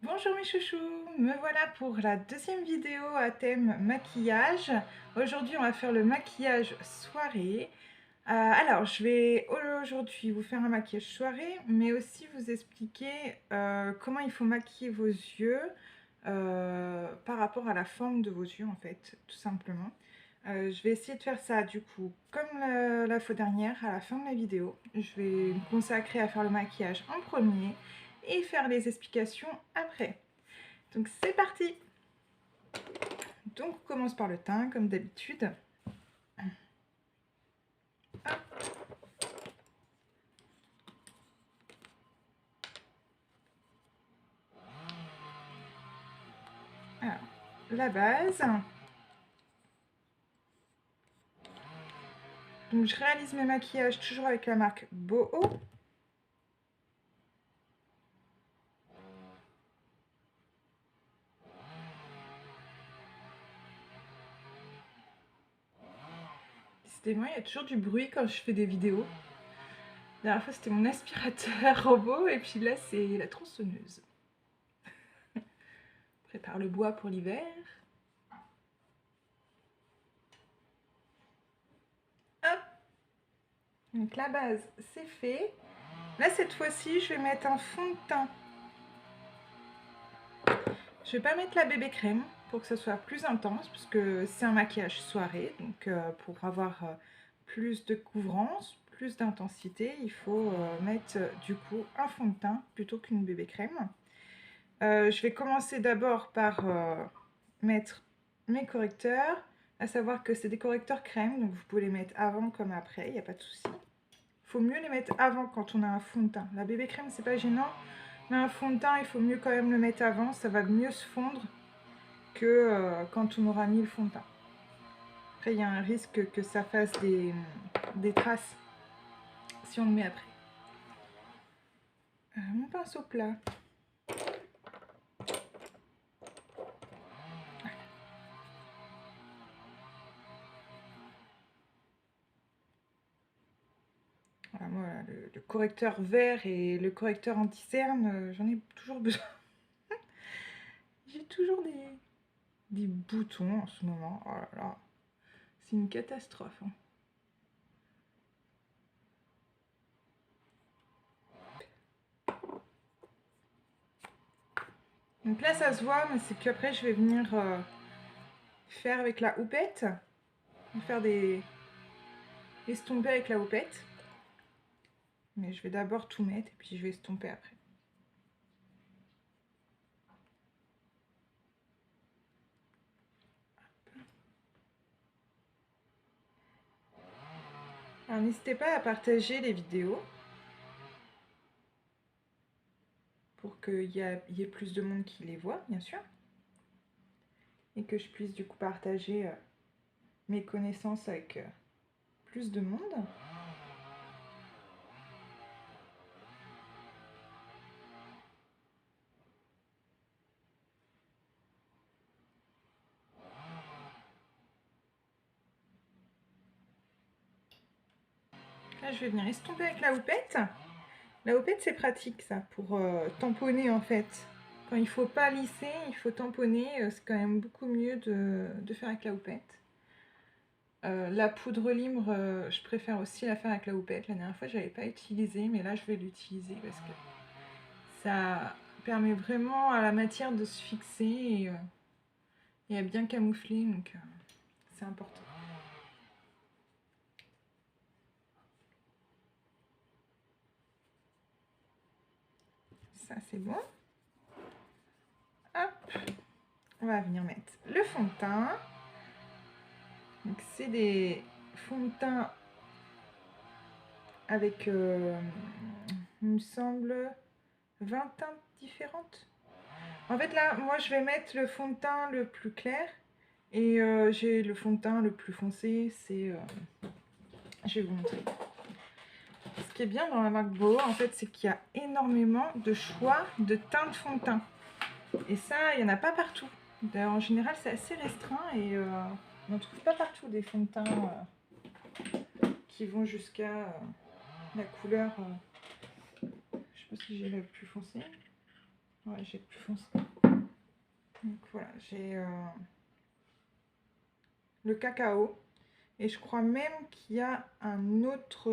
Bonjour mes chouchous, me voilà pour la deuxième vidéo à thème maquillage. Aujourd'hui on va faire le maquillage soirée. Alors je vais aujourd'hui vous faire un maquillage soirée, mais aussi vous expliquer comment il faut maquiller vos yeux par rapport à la forme de vos yeux en fait, tout simplement. Je vais essayer de faire ça du coup comme la fois dernière à la fin de la vidéo. Je vais me consacrer à faire le maquillage en premier et faire les explications après. Donc c'est parti. Donc on commence par le teint comme d'habitude. Alors, la base. Donc je réalise mes maquillages toujours avec la marque Boho. Décidément, il y a toujours du bruit quand je fais des vidéos. La dernière fois, c'était mon aspirateur robot et puis là, c'est la tronçonneuse. Prépare le bois pour l'hiver. Hop. Donc la base, c'est fait. Là, cette fois-ci, je vais mettre un fond de teint. Je vais pas mettre la bébé crème pour que ça soit plus intense, parce que c'est un maquillage soirée, donc pour avoir plus de couvrance, plus d'intensité, il faut mettre du coup un fond de teint plutôt qu'une bébé crème. Je vais commencer d'abord par mettre mes correcteurs, à savoir que c'est des correcteurs crème, donc vous pouvez les mettre avant comme après, il n'y a pas de souci. Il faut mieux les mettre avant quand on a un fond de teint. La bébé crème, c'est pas gênant, mais un fond de teint, il faut mieux quand même le mettre avant, ça va mieux se fondre que quand on aura mis le fond de teint. Après, il y a un risque que ça fasse des traces si on le met après. Mon pinceau plat. Voilà, moi, le correcteur vert et le correcteur anti-cerne, j'en ai toujours besoin. J'ai toujours des boutons en ce moment. Oh là là, c'est une catastrophe. Hein. Donc là, ça se voit, mais c'est qu'après, je vais venir faire avec la houppette. Faire des estomper avec la houppette. Mais je vais d'abord tout mettre et puis je vais estomper après. Alors n'hésitez pas à partager les vidéos pour qu'il y ait plus de monde qui les voit, bien sûr. Et que je puisse du coup partager mes connaissances avec plus de monde. Là, je vais venir estomper avec la houppette. La houppette, c'est pratique, ça, pour tamponner, en fait. Quand il ne faut pas lisser, il faut tamponner. C'est quand même beaucoup mieux de faire avec la houppette. La poudre libre, je préfère aussi la faire avec la houppette. La dernière fois, je n'avais pas utilisé, mais là, je vais l'utiliser parce que ça permet vraiment à la matière de se fixer et à bien camoufler, donc c'est important. Ça, c'est bon. Hop, on va venir mettre le fond de teint. Donc, c'est des fonds de teint avec, il me semble, 20 teintes différentes. En fait, là, moi, je vais mettre le fond de teint le plus clair. Et j'ai le fond de teint le plus foncé. C'est... je vais vous montrer. Ce qui est bien dans la marque Boho, en fait, c'est qu'il y a énormément de choix de teintes de fond de teint. Et ça, il n'y en a pas partout. D'ailleurs, en général, c'est assez restreint et on ne trouve pas partout des fonds de teint qui vont jusqu'à la couleur. Je sais pas si j'ai la plus foncée. Ouais, j'ai plus foncé. Donc voilà, j'ai le cacao. Et je crois même qu'il y a un autre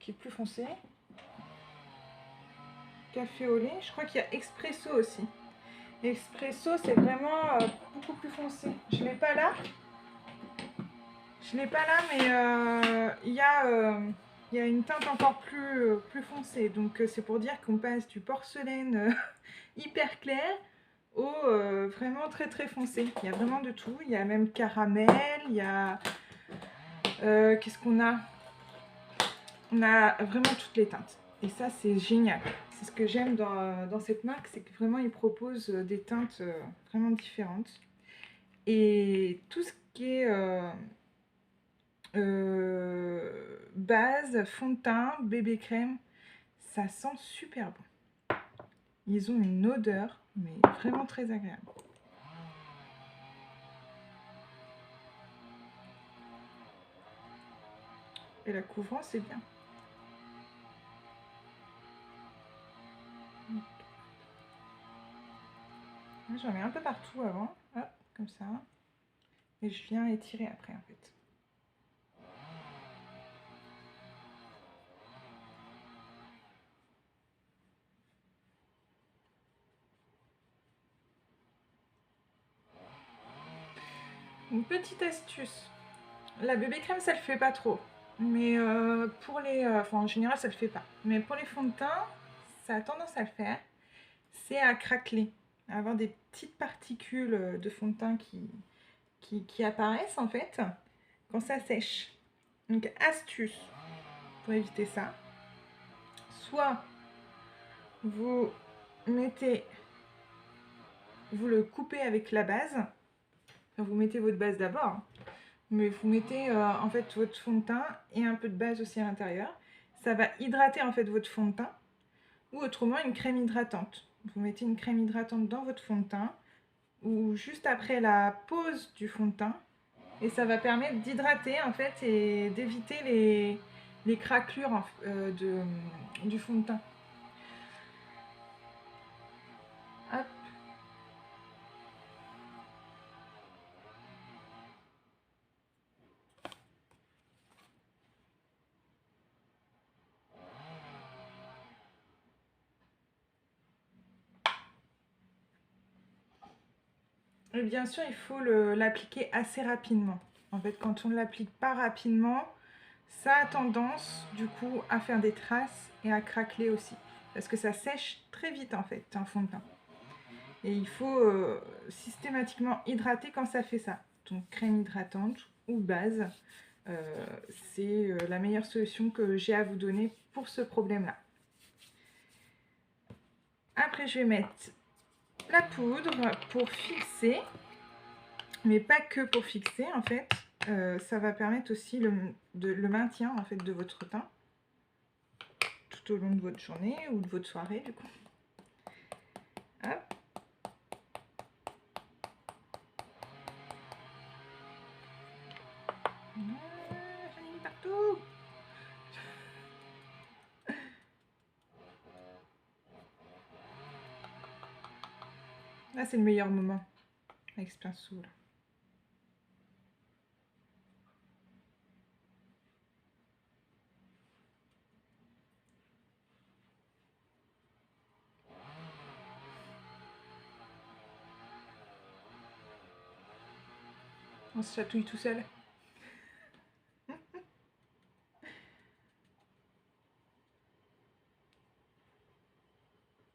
qui est plus foncé. Café au lait. Je crois qu'il y a expresso aussi. Expresso, c'est vraiment beaucoup plus foncé. Je ne l'ai pas là. Je l'ai pas là, mais il y a une teinte encore plus foncée. Donc c'est pour dire qu'on passe du porcelaine hyper clair au vraiment très très foncé. Il y a vraiment de tout. Il y a même caramel, il y a... qu'est-ce qu'on a? On a vraiment toutes les teintes. Et ça, c'est génial. C'est ce que j'aime dans cette marque, c'est que vraiment, ils proposent des teintes vraiment différentes. Et tout ce qui est base, fond de teint, bébé crème, ça sent super bon. Ils ont une odeur, mais vraiment très agréable. Et la couvrance, c'est bien. J'en mets un peu partout avant, hop, comme ça. Et je viens étirer après, en fait. Une petite astuce. La bébé crème, ça le fait pas trop. Mais pour les... enfin, en général, ça le fait pas. Mais pour les fonds de teint, ça a tendance à le faire. C'est à craqueler. À avoir des petites particules de fond de teint qui apparaissent, en fait, quand ça sèche. Donc, astuce pour éviter ça. Soit vous mettez... Vous le coupez avec la base. Enfin, vous mettez votre base d'abord. Mais vous mettez en fait votre fond de teint et un peu de base aussi à l'intérieur. Ça va hydrater en fait votre fond de teint ou autrement une crème hydratante. Vous mettez une crème hydratante dans votre fond de teint ou juste après la pose du fond de teint et ça va permettre d'hydrater en fait et d'éviter les craquelures du fond de teint. Hop. Et bien sûr, il faut l'appliquer assez rapidement. En fait, quand on ne l'applique pas rapidement, ça a tendance, du coup, à faire des traces et à craqueler aussi. Parce que ça sèche très vite, en fait, un fond de teint. Et il faut systématiquement hydrater quand ça fait ça. Donc, crème hydratante ou base, c'est la meilleure solution que j'ai à vous donner pour ce problème-là. Après, je vais mettre la poudre pour fixer. Mais pas que pour fixer, en fait. Ça va permettre aussi le maintien, en fait, de votre teint tout au long de votre journée ou de votre soirée, du coup. Hop. J'en ai mis partout. Là, c'est le meilleur moment avec ce pinceau, là. On se chatouille tout seul.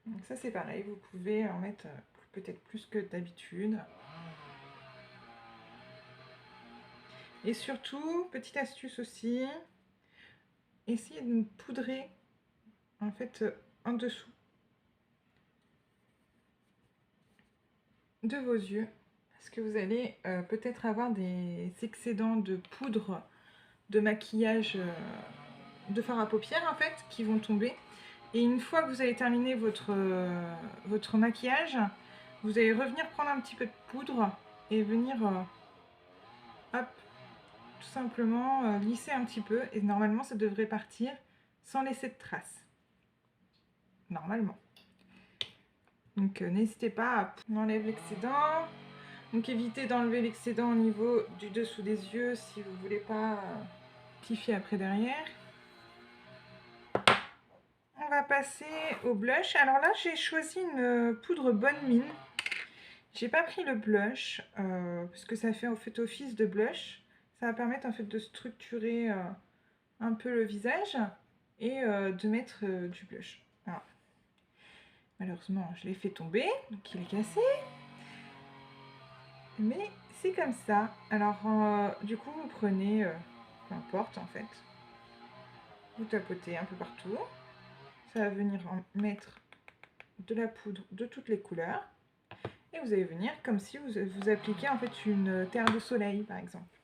Donc ça, c'est pareil. Vous pouvez en mettre peut-être plus que d'habitude. Et surtout, petite astuce aussi, essayez de poudrer en fait en dessous de vos yeux parce que vous allez peut-être avoir des excédents de poudre de maquillage de fard à paupières en fait qui vont tomber et une fois que vous avez terminé votre maquillage, vous allez revenir prendre un petit peu de poudre et venir hop, tout simplement lisser un petit peu et normalement ça devrait partir sans laisser de traces. Normalement. Donc n'hésitez pas, on enlève l'excédent. Donc évitez d'enlever l'excédent au niveau du dessous des yeux si vous ne voulez pas rectifier après derrière. On va passer au blush. Alors là, j'ai choisi une poudre Bonne Mine. J'ai pas pris le blush parce que ça fait en fait office de blush. Ça va permettre en fait de structurer un peu le visage et de mettre du blush. Alors, malheureusement, je l'ai fait tomber, donc il est cassé. Mais c'est comme ça. Alors, du coup, vous prenez, peu importe en fait, vous tapotez un peu partout. Ça va venir en mettre de la poudre de toutes les couleurs. Et vous allez venir comme si vous appliquiez en fait une terre de soleil, par exemple.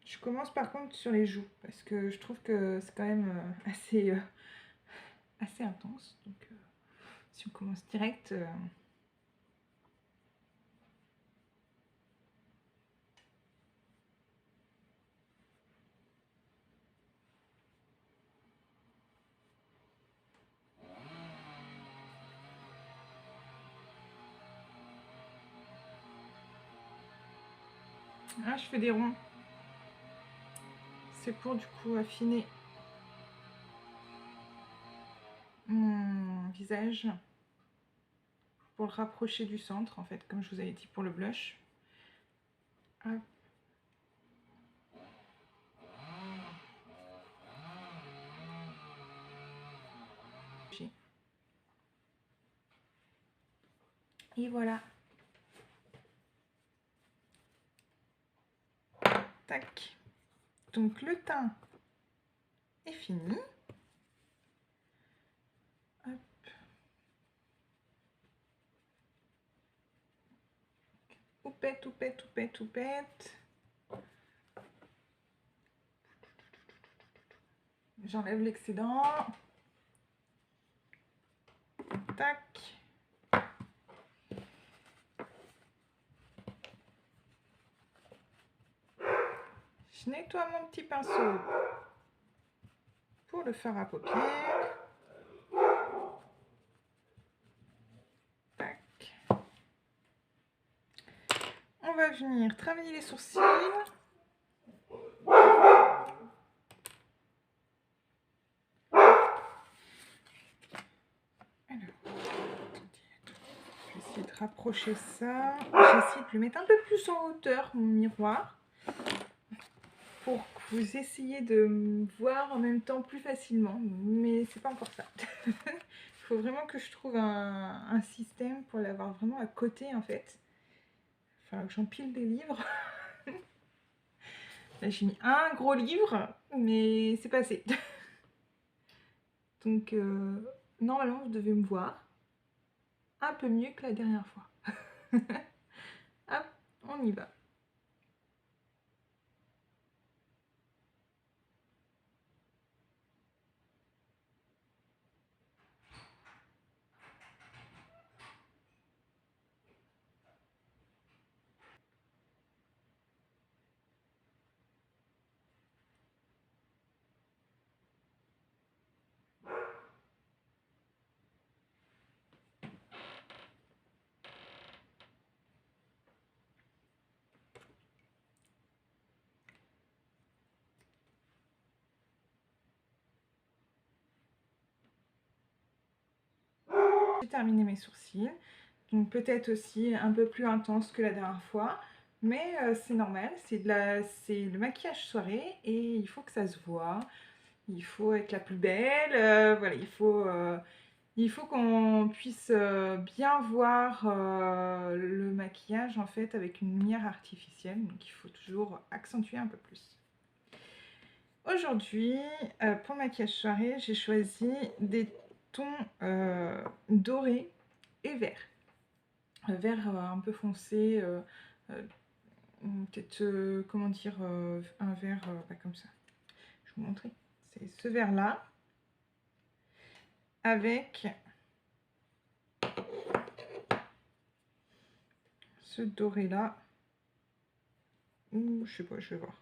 Je commence par contre sur les joues, parce que je trouve que c'est quand même assez intense. Donc, si on commence direct... Ah, je fais des ronds. C'est pour du coup affiner mon visage, pour le rapprocher du centre en fait, comme je vous avais dit pour le blush. Hop. Et voilà. Tac. Donc le teint est fini. Hop. Oupette, oupette, oupette, oupette. J'enlève l'excédent. Tac. Je nettoie mon petit pinceau pour le fard à paupières. Tac. On va venir travailler les sourcils. De rapprocher ça. J'essaie de le mettre un peu plus en hauteur, mon miroir, pour que vous essayiez de me voir en même temps plus facilement, mais c'est pas encore ça. Il faut vraiment que je trouve un système pour l'avoir vraiment à côté en fait. Il va falloir que j'empile des livres. Là j'ai mis un gros livre, mais c'est pas assez. Donc normalement vous devez me voir un peu mieux que la dernière fois. Hop, on y va. J'ai terminé mes sourcils, donc peut-être aussi un peu plus intense que la dernière fois, mais c'est normal, c'est le maquillage soirée et il faut que ça se voit, il faut être la plus belle, voilà, il faut qu'on puisse bien voir le maquillage en fait avec une lumière artificielle, donc il faut toujours accentuer un peu plus. Aujourd'hui, pour le maquillage soirée, j'ai choisi des tons dorés et vert. Vert un peu foncé, peut-être, comment dire, un vert pas comme ça. Je vais vous montrer. C'est ce vert-là, avec ce doré-là. Ou je sais pas, je vais voir.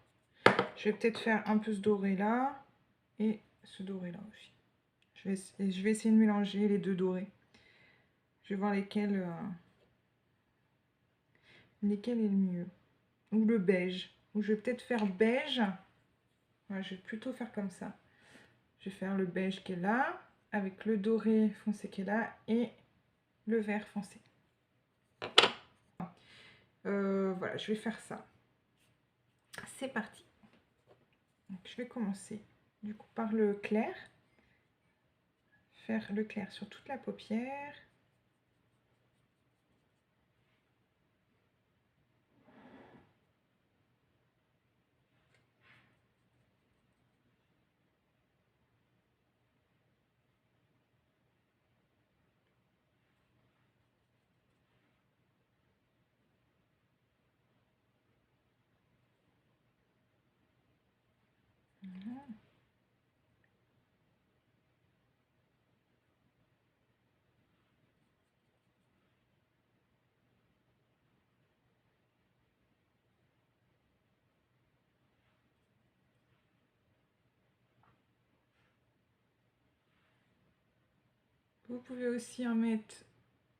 Je vais peut-être faire un peu ce doré-là et ce doré-là aussi. Je vais essayer de mélanger les deux dorés. Je vais voir lesquels est le mieux. Ou le beige. Ou je vais peut-être faire beige. Ouais, je vais plutôt faire comme ça. Je vais faire le beige qui est là, avec le doré foncé qui est là, et le vert foncé. Voilà, je vais faire ça. C'est parti. Donc, je vais commencer du coup par le clair. Faire le clair sur toute la paupière. Voilà. Vous pouvez aussi en mettre,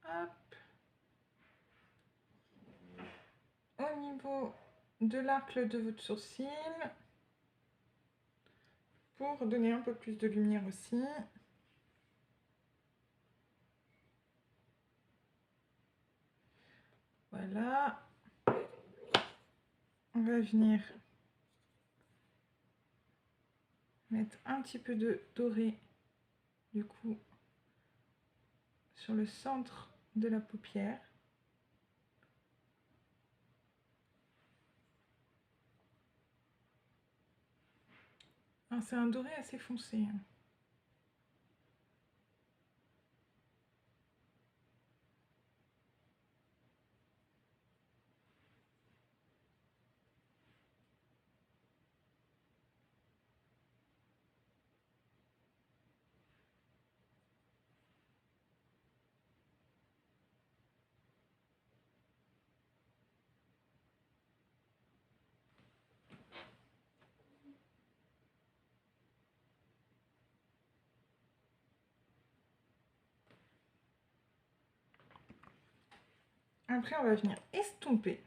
hop, au niveau de l'arc de votre sourcil pour donner un peu plus de lumière aussi. Voilà. On va venir mettre un petit peu de doré du coup sur le centre de la paupière. C'est un doré assez foncé. Après, on va venir estomper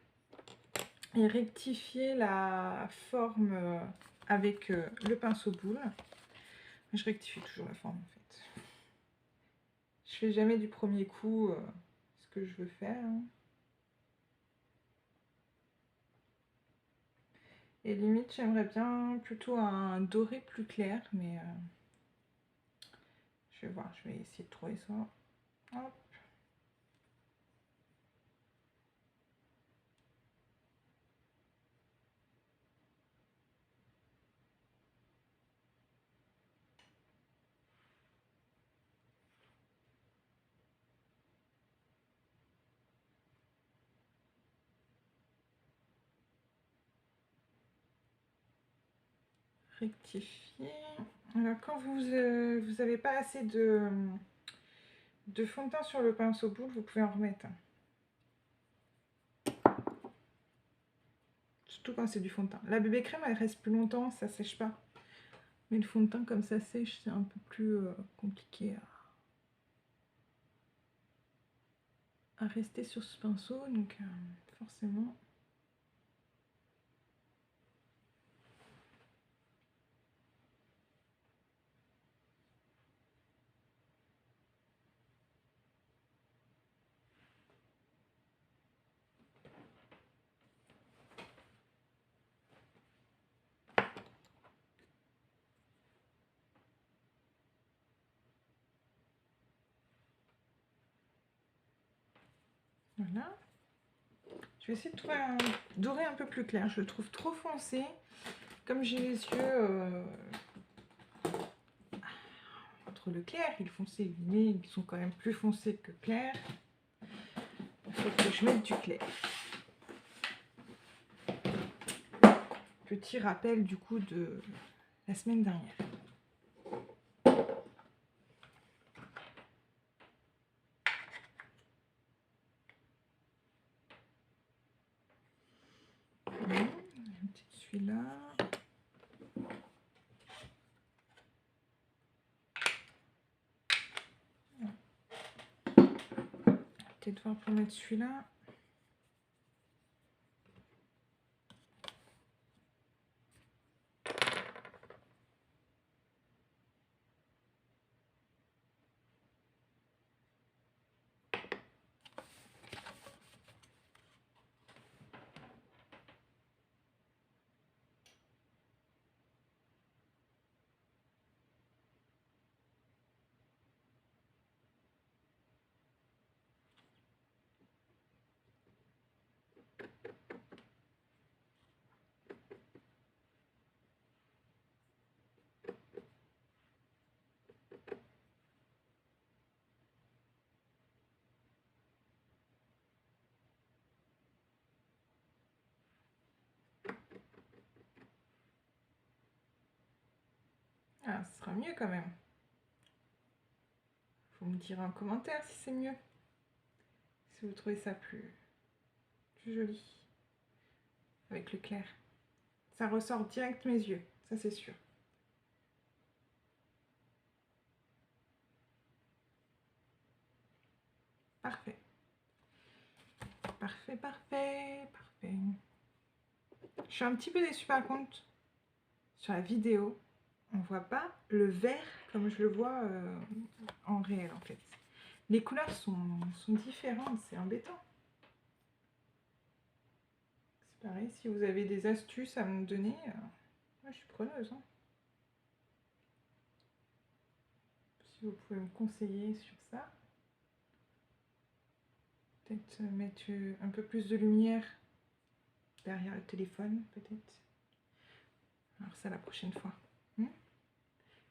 et rectifier la forme avec le pinceau boule. Je rectifie toujours la forme en fait. Je fais jamais du premier coup ce que je veux faire. Et limite, j'aimerais bien plutôt un doré plus clair, mais je vais voir, je vais essayer de trouver ça. Hop. Rectifier. Alors quand vous n'avez pas assez de fond de teint sur le pinceau boule, vous pouvez en remettre. Surtout quand c'est du fond de teint. La bébé crème, elle reste plus longtemps, ça sèche pas. Mais le fond de teint, comme ça sèche, c'est un peu plus compliqué à rester sur ce pinceau. Donc forcément... Voilà. Je vais essayer de trouver un doré un peu plus clair. Je le trouve trop foncé. Comme j'ai les yeux entre le clair et le foncé, mais ils sont quand même plus foncés que clairs. Il faut que je mette du clair. Petit rappel du coup de la semaine dernière. Celui-là. peut-être voir pour mettre celui-là. Ah, ce sera mieux quand même. Faut me dire en commentaire si c'est mieux. Si vous trouvez ça plus joli. Avec le clair. Ça ressort direct mes yeux, ça c'est sûr. Parfait. Parfait, parfait, parfait. Je suis un petit peu déçue par contre. Sur la vidéo, on voit pas le vert comme je le vois en réel en fait. Les couleurs sont différentes, c'est embêtant. C'est pareil, si vous avez des astuces à me donner, moi je suis preneuse. Hein. Si vous pouvez me conseiller sur ça. Peut-être mettre un peu plus de lumière derrière le téléphone, peut-être. Alors ça la prochaine fois.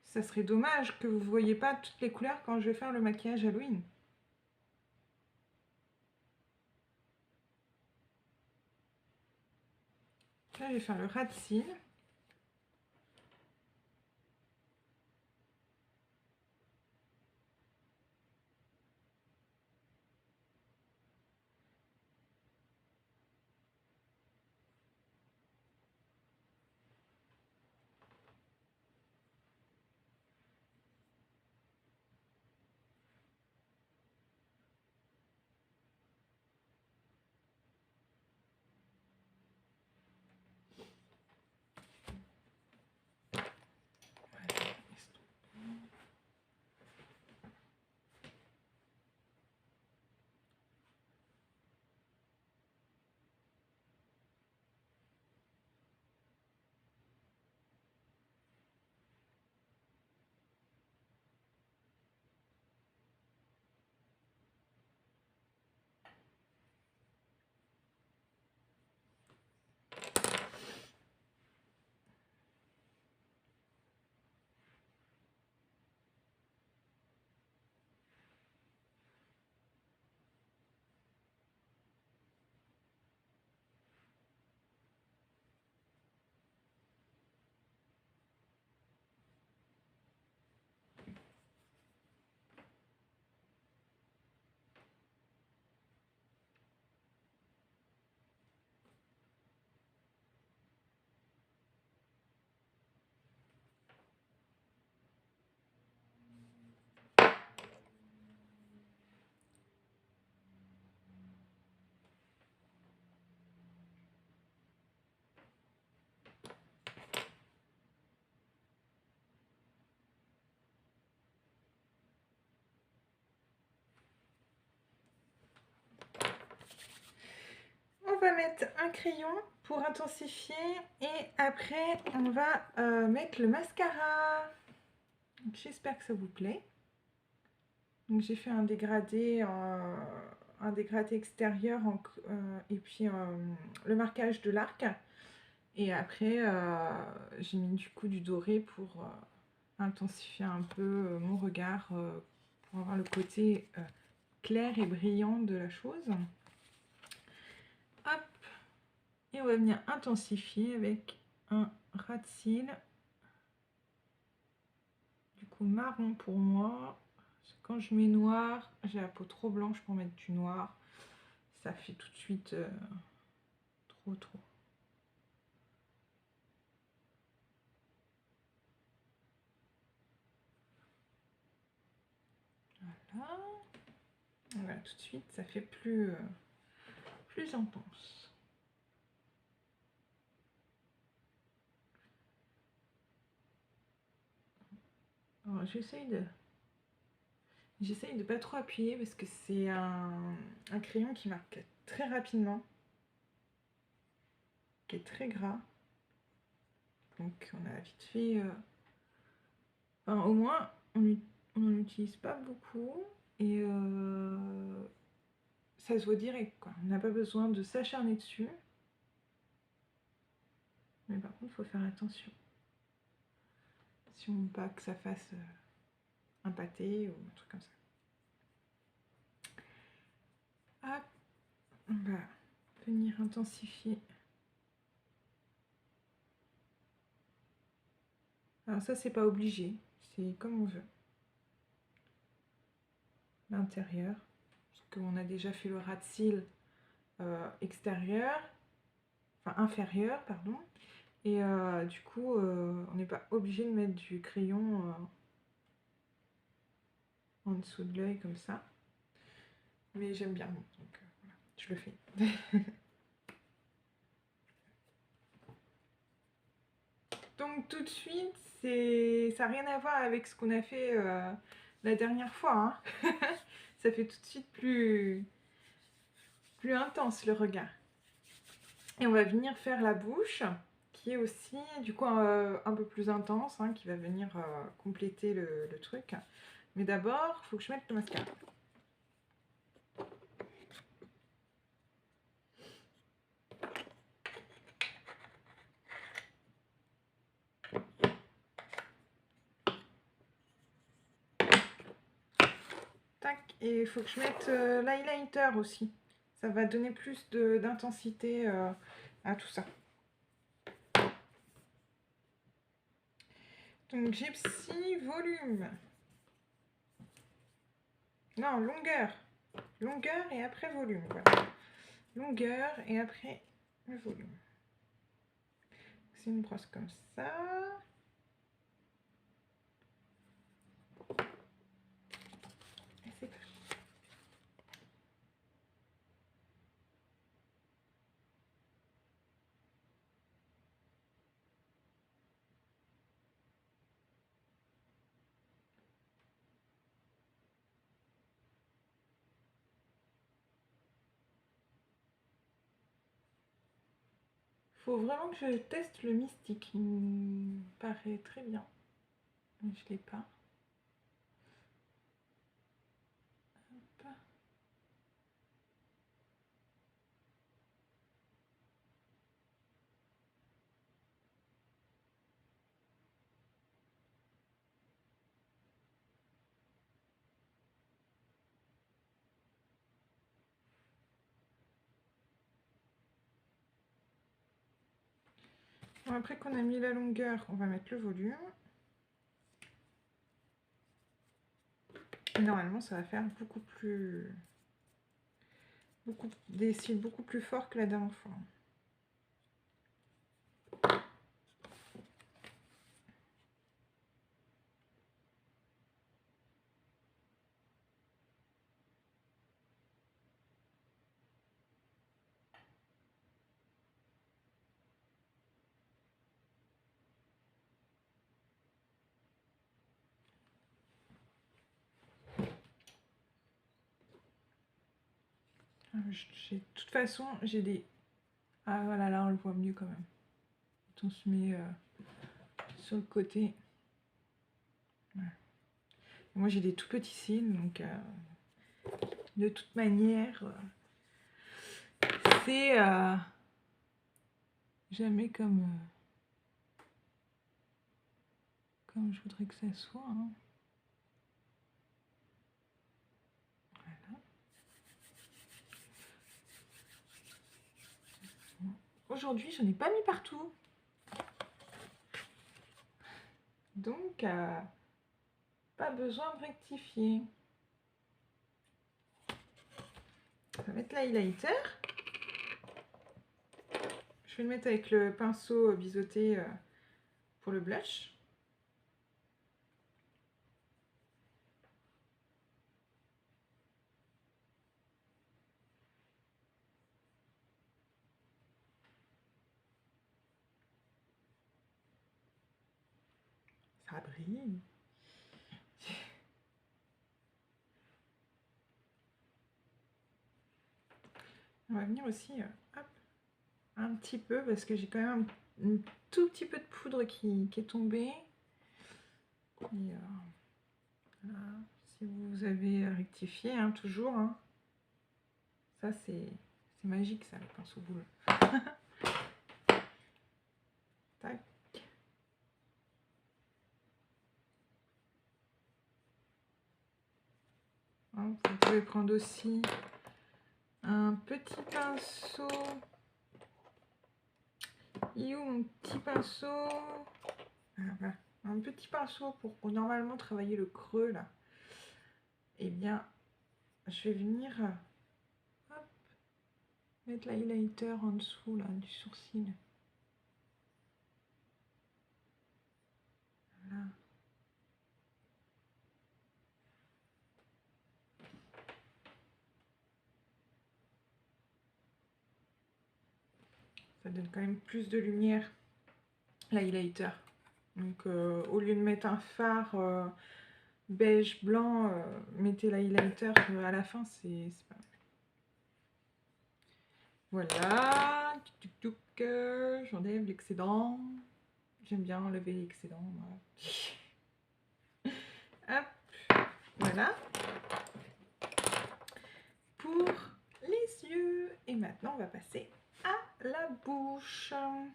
Ça serait dommage que vous ne voyez pas toutes les couleurs quand je vais faire le maquillage Halloween. Là, je vais faire le ras de cils. On va mettre un crayon pour intensifier et après on va mettre le mascara. J'espère que ça vous plaît. Donc j'ai fait un dégradé extérieur et puis le marquage de l'arc. Et après j'ai mis du coup du doré pour intensifier un peu mon regard pour avoir le côté clair et brillant de la chose. Hop. Et on va venir intensifier avec un ras de cils. Du coup marron pour moi. Quand je mets noir, j'ai la peau trop blanche pour mettre du noir. Ça fait tout de suite trop. Voilà. Voilà, tout de suite, ça fait plus intense. Alors, j'essaye de pas trop appuyer parce que c'est un crayon qui marque très rapidement, qui est très gras. Donc on a vite fait... Enfin, au moins, on n'en utilise pas beaucoup et ça se voit direct, quoi. On n'a pas besoin de s'acharner dessus. Mais par contre, il faut faire attention. Si on veut pas que ça fasse un pâté ou un truc comme ça. Hop, on va venir intensifier. Alors ça, c'est pas obligé, c'est comme on veut. L'intérieur, parce qu'on a déjà fait le ras de cils extérieur, enfin inférieur, pardon. Et du coup, on n'est pas obligé de mettre du crayon en dessous de l'œil comme ça. Mais j'aime bien, donc voilà, je le fais. Donc tout de suite, ça n'a rien à voir avec ce qu'on a fait la dernière fois. Hein. Ça fait tout de suite plus intense le regard. Et on va venir faire la bouche, qui est aussi du coup un peu plus intense, hein, qui va venir compléter le truc. Mais d'abord, il faut que je mette le mascara. Tac, et il faut que je mette l'highlighter aussi. Ça va donner plus d'intensité à tout ça. Donc gypsy volume. Non, longueur. Longueur et après volume. Voilà. Longueur et après le volume. C'est une brosse comme ça. Et c'est parti. Faut vraiment que je teste le mystique. Il me paraît très bien. Mais je l'ai pas. Hop. Bon, après qu'on a mis la longueur, on va mettre le volume. Et normalement, ça va faire des cils beaucoup plus forts que la dernière fois. De toute façon, j'ai des... Ah voilà, là on le voit mieux quand même. On se met sur le côté. Voilà. Moi j'ai des tout petits cils, donc de toute manière, c'est jamais comme je voudrais que ça soit. Hein. Voilà. Aujourd'hui, je n'ai pas mis partout. Donc, pas besoin de rectifier. On va mettre l'highlighter. Je vais le mettre avec le pinceau biseauté pour le blush. Ça brille. On va venir aussi hop, un petit peu parce que j'ai quand même un tout petit peu de poudre qui est tombée. Et, voilà. Si vous avez rectifié, hein, toujours. Hein. Ça, c'est magique, ça, le pinceau boule. Tac. Hein, vous pouvez prendre aussi un petit pinceau. Il est où mon petit pinceau? Voilà. Un petit pinceau pour normalement travailler le creux là. Eh bien, je vais venir hop, mettre l'highlighter en dessous là, du sourcil. Voilà. Ça donne quand même plus de lumière, l'highlighter. Donc au lieu de mettre un fard beige blanc, mettez l'highlighter à la fin, c'est pas mal. Voilà, j'enlève l'excédent. J'aime bien enlever l'excédent. Hop, voilà. Pour les yeux. Et maintenant, on va passer à la bouche. Un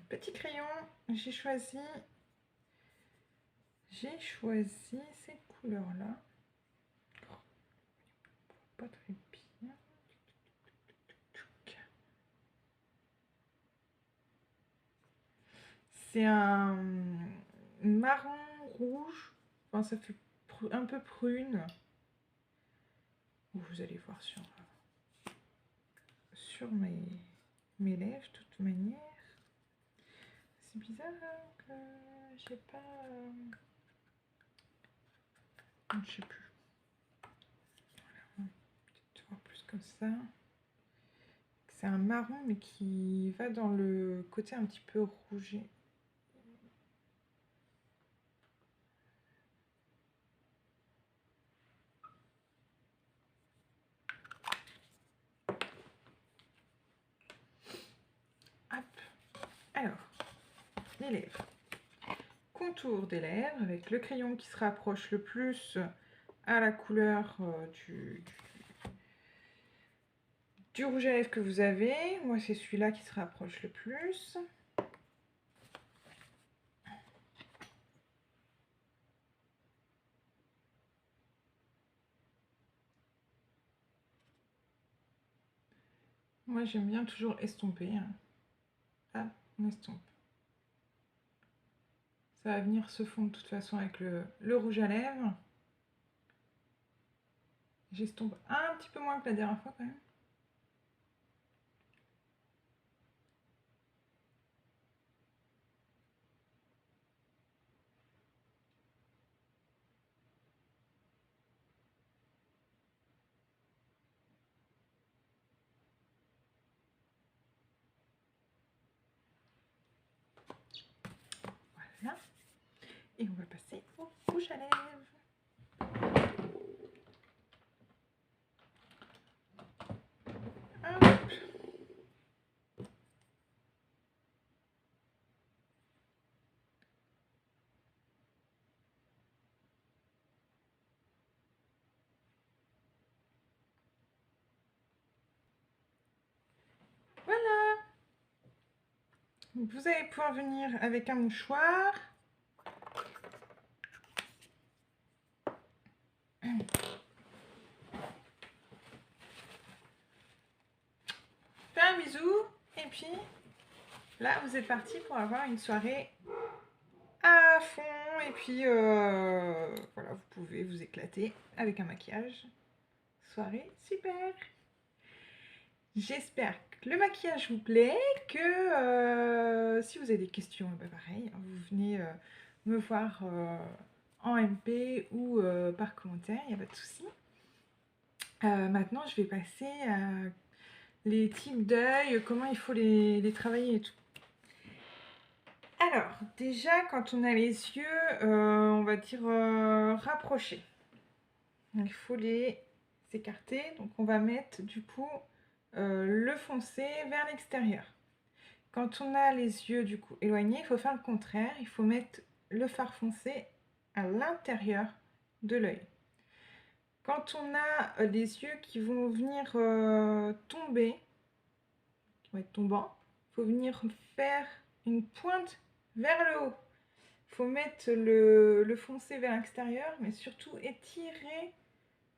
petit crayon, j'ai choisi ces couleurs-là. Pas très bien. C'est un marron rouge. Enfin, ça fait un peu prune. Vous allez voir sur mes lèvres, de toute manière. C'est bizarre hein, que j'ai pas... je sais plus. Voilà, peut-être voir plus comme ça. C'est un marron, mais qui va dans le côté un petit peu rouge. Hop. Alors, les lèvres. Contour des lèvres avec le crayon qui se rapproche le plus à la couleur du rouge à lèvres que vous avez. Moi, c'est celui-là qui se rapproche le plus. Moi, j'aime bien toujours estomper. Hein. Ah, on estompe. Ça va venir se fondre de toute façon avec le rouge à lèvres. J'estompe un petit peu moins que la dernière fois quand même. Voilà. Et on va passer au rouge à lèvres. Hop. Voilà. Vous allez pouvoir venir avec un mouchoir. Faire un bisou. Et puis, là, vous êtes parti pour avoir une soirée à fond. Et puis, voilà, vous pouvez vous éclater avec un maquillage. Soirée super. J'espère que le maquillage vous plaît, que si vous avez des questions, bah pareil, vous venez me voir en MP ou par commentaire, il n'y a pas de souci. Maintenant, je vais passer les types d'œil, comment il faut les travailler et tout. Alors, déjà, quand on a les yeux, on va dire rapprochés, il faut les écarter. Donc, on va mettre du coup le foncé vers l'extérieur. Quand on a les yeux du coup éloignés, il faut faire le contraire. Il faut mettre le fard foncé à l'intérieur de l'œil. Quand on a les yeux qui vont venir tomber, qui vont être tombants, il faut venir faire une pointe vers le haut. Il faut mettre le foncé vers l'extérieur, mais surtout étirer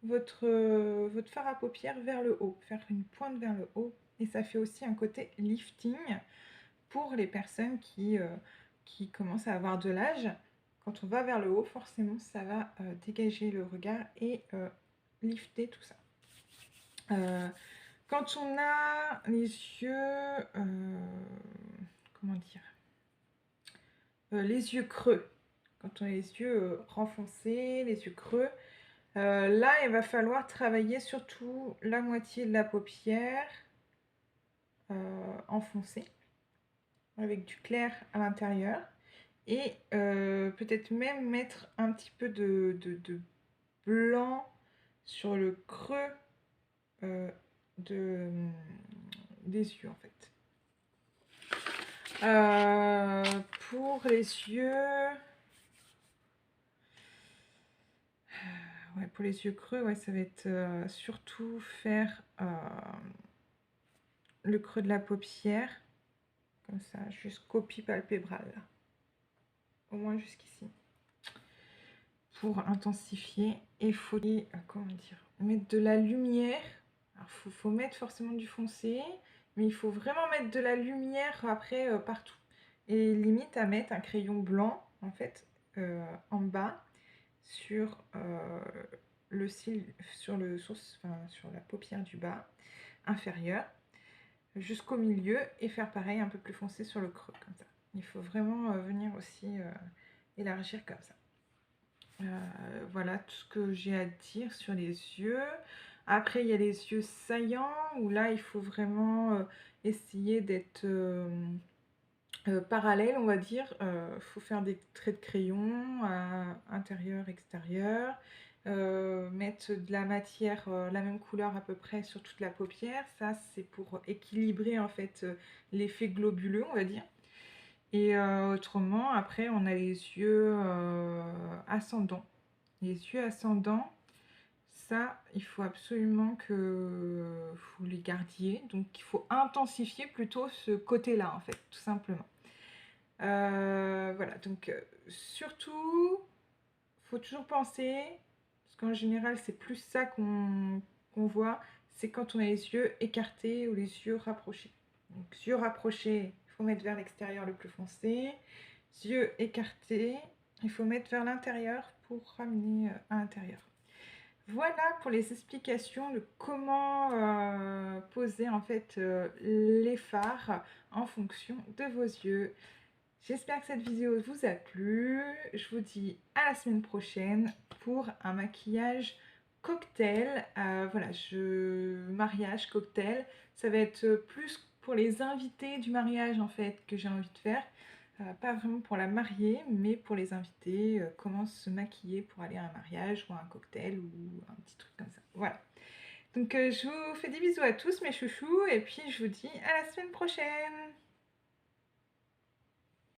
votre fard à paupières vers le haut, faire une pointe vers le haut. Et ça fait aussi un côté lifting pour les personnes qui commencent à avoir de l'âge. Quand on va vers le haut, forcément, ça va dégager le regard et lifter tout ça. Quand on a les yeux, comment dire, les yeux creux, quand on a les yeux renfoncés, les yeux creux, là, il va falloir travailler surtout la moitié de la paupière enfoncée, avec du clair à l'intérieur. Et peut-être même mettre un petit peu de blanc sur le creux des yeux en fait. Pour les yeux, ouais, pour les yeux creux, ouais, ça va être surtout faire le creux de la paupière, comme ça, jusqu'au pli palpébral, là. Au moins jusqu'ici. Pour intensifier, et il faut comment dire, mettre de la lumière. Alors faut mettre forcément du foncé, mais il faut vraiment mettre de la lumière après partout. Et limite à mettre un crayon blanc en fait en bas sur le cil, sur le source, enfin, sur la paupière du bas inférieure jusqu'au milieu, et faire pareil un peu plus foncé sur le creux comme ça. Il faut vraiment venir aussi élargir comme ça. Voilà tout ce que j'ai à dire sur les yeux. Après, il y a les yeux saillants, où là, il faut vraiment essayer d'être parallèle, on va dire. Faut faire des traits de crayon, intérieur, extérieur. Mettre de la matière, la même couleur à peu près sur toute la paupière. Ça, c'est pour équilibrer en fait l'effet globuleux, on va dire. Et autrement, après, on a les yeux ascendants. Les yeux ascendants, ça, il faut absolument que vous les gardiez. Donc, il faut intensifier plutôt ce côté-là, en fait, tout simplement. Voilà, donc surtout, il faut toujours penser, parce qu'en général, c'est plus ça qu'on voit, c'est quand on a les yeux écartés ou les yeux rapprochés. Donc, yeux rapprochés, il faut mettre vers l'extérieur le plus foncé. Yeux écartés, il faut mettre vers l'intérieur pour ramener à l'intérieur. Voilà pour les explications de comment poser en fait les fards en fonction de vos yeux. J'espère que cette vidéo vous a plu. Je vous dis à la semaine prochaine pour un maquillage cocktail. Voilà, mariage cocktail. Ça va être plus pour les invités du mariage en fait que j'ai envie de faire. Pas vraiment pour la mariée, mais pour les invités, comment se maquiller pour aller à un mariage ou à un cocktail ou un petit truc comme ça. Voilà. Donc je vous fais des bisous à tous mes chouchous et puis je vous dis à la semaine prochaine.